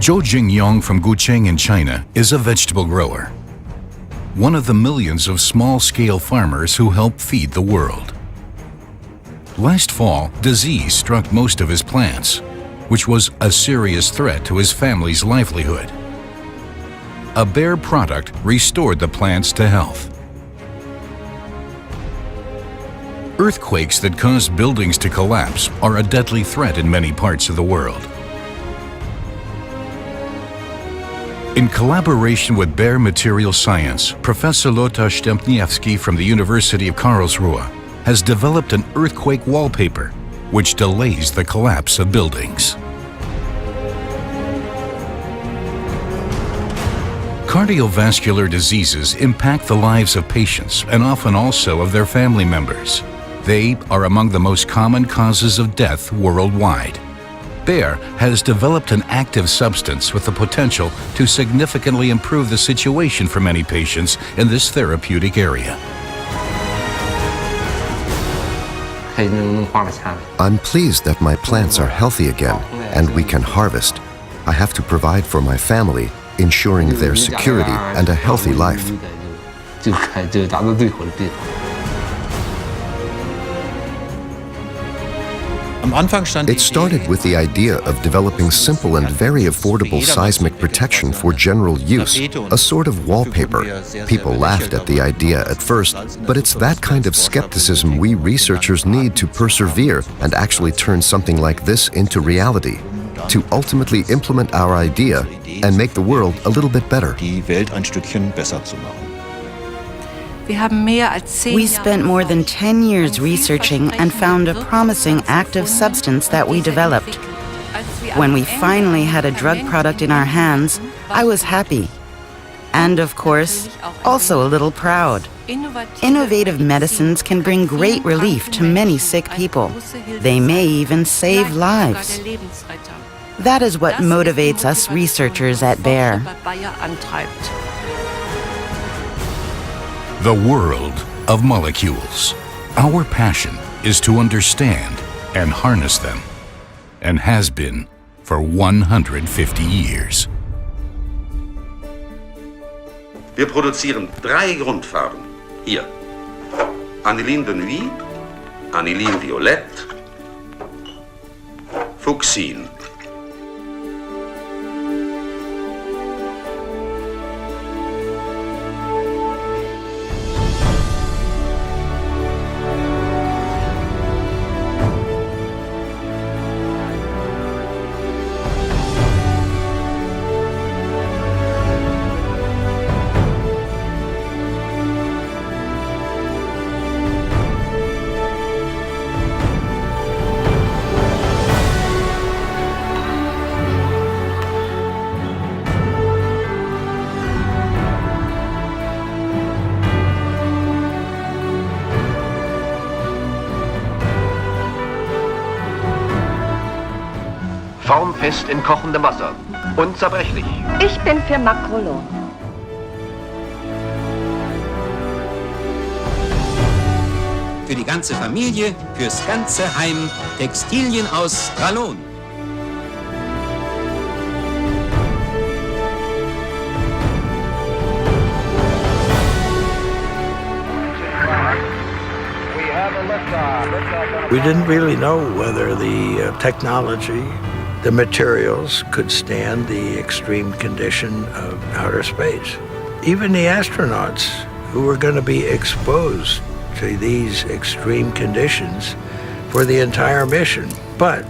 Zhou Jingyong from Gucheng in China is a vegetable grower, one of the millions of small-scale farmers who help feed the world. Last fall, disease struck most of his plants, which was a serious threat to his family's livelihood. A Bayer product restored the plants to health. Earthquakes that cause buildings to collapse are a deadly threat in many parts of the world. In collaboration with Bayer Material Science, Professor Lothar Stempniewski from the University of Karlsruhe has developed an earthquake wallpaper, which delays the collapse of buildings. Cardiovascular diseases impact the lives of patients and often also of their family members. They are among the most common causes of death worldwide. Bayer has developed an active substance with the potential to significantly improve the situation for many patients in this therapeutic area. I'm pleased that my plants are healthy again and we can harvest. I have to provide for my family, ensuring their security and a healthy life. It started with the idea of developing simple and very affordable seismic protection for general use, a sort of wallpaper. People laughed at the idea at first, but it's that kind of skepticism we researchers need to persevere and actually turn something like this into reality, to ultimately implement our idea and make the world a little bit better. We spent more than 10 years researching and found a promising active substance that we developed. When we finally had a drug product in our hands, I was happy. And of course, also a little proud. Innovative medicines can bring great relief to many sick people. They may even save lives. That is what motivates us researchers at Bayer. The world of molecules. Our passion is to understand and harness them, and has been for 150 years. Wir produzieren 3 Grundfarben. Hier. Anilin de Nuit, Anilin Violett, Fuchsin. Formfest in kochendem Wasser. Unzerbrechlich. Ich bin für Makrolon. Für die ganze Familie, fürs ganze Heim, Textilien aus Dralon. We didn't really know whether the technology, the materials could stand the extreme condition of outer space. Even the astronauts who were going to be exposed to these extreme conditions for the entire mission. But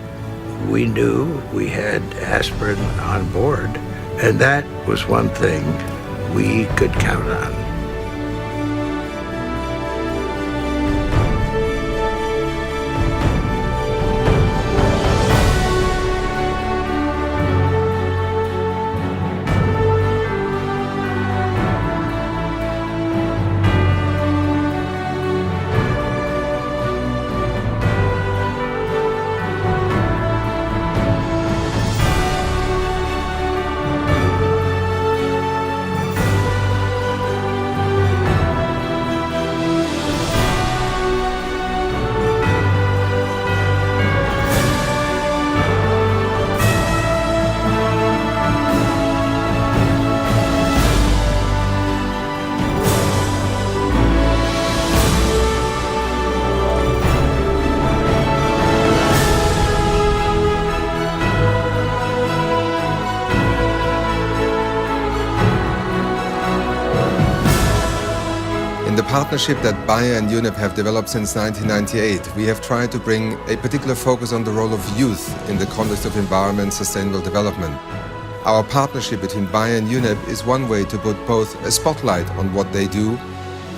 we knew we had aspirin on board, and that was one thing we could count on. partnership that Bayer and UNEP have developed since 1998, we have tried to bring a particular focus on the role of youth in the context of environment and sustainable development. Our partnership between Bayer and UNEP is one way to put both a spotlight on what they do,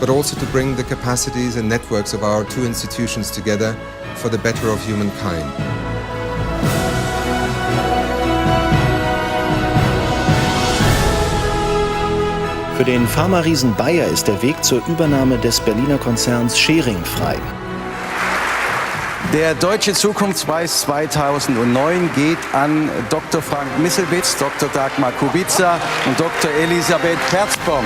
but also to bring the capacities and networks of our two institutions together for the better of humankind. Für den Pharmariesen Bayer ist der Weg zur Übernahme des Berliner Konzerns Schering frei. Der Deutsche Zukunftspreis 2009 geht an Dr. Frank Misselwitz, Dr. Dagmar Kubica und Dr. Elisabeth Kerzbaum.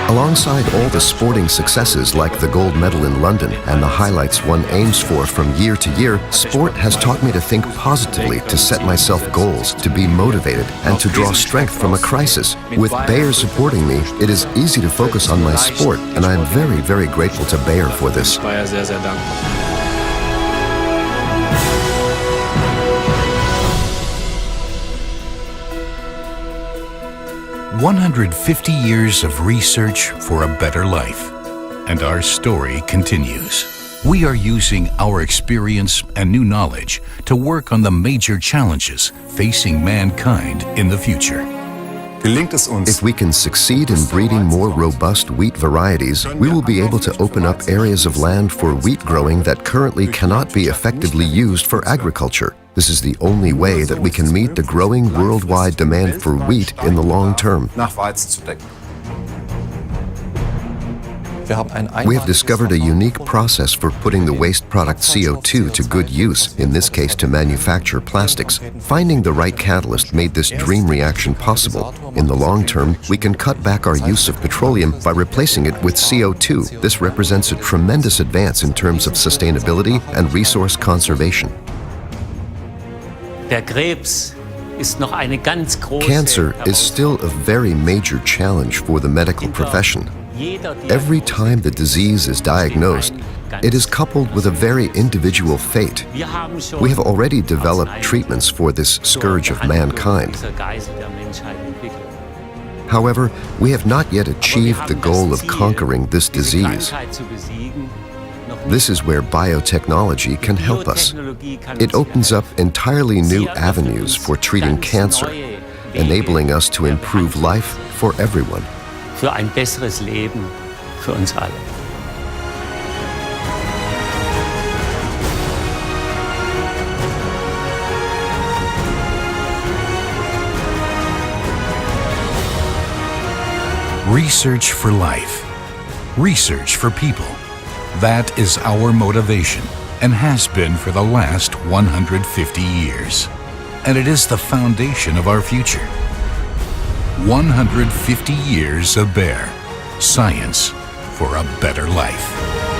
Alongside all the sporting successes like the gold medal in London and the highlights one aims for from year to year, sport has taught me to think positively, to set myself goals, to be motivated, and to draw strength from a crisis. With Bayer supporting me, it is easy to focus on my sport, and I am very, very grateful to Bayer for this. 150 years of research for a better life. And our story continues. We are using our experience and new knowledge to work on the major challenges facing mankind in the future. If we can succeed in breeding more robust wheat varieties, we will be able to open up areas of land for wheat growing that currently cannot be effectively used for agriculture. This is the only way that we can meet the growing worldwide demand for wheat in the long term. We have discovered a unique process for putting the waste product CO2 to good use, in this case to manufacture plastics. Finding the right catalyst made this dream reaction possible. In the long term, we can cut back our use of petroleum by replacing it with CO2. This represents a tremendous advance in terms of sustainability and resource conservation. Cancer is still a very major challenge for the medical profession. Every time the disease is diagnosed, it is coupled with a very individual fate. We have already developed treatments for this scourge of mankind. However, we have not yet achieved the goal of conquering this disease. This is where biotechnology can help us. It opens up entirely new avenues for treating cancer, enabling us to improve life for everyone. Für ein besseres Leben für uns alle. Research for life. Research for people. That is our motivation and has been for the last 150 years. And it is the foundation of our future. 150 years of Bayer. Science for a better life.